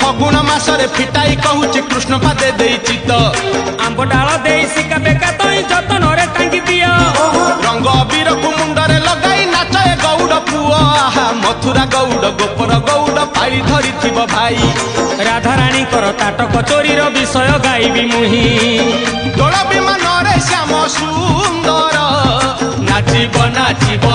फगुण मासरे फिटाई कहूची कृष्ण पादे देई चित आंब डाल दे सिका बेका तई जतन रे टांगी दियो रंग अबीर को मुंडरे लगाई नाचे गौड़ पुओ आहा मथुरा गौड़ गोपर गौड़ पाई धरी थिबो भाई राधा रानी कर ताटक चोरी रो विषय गाइबी मुही दोल विमान रे श्याम सुंदर नाचिब नाचिब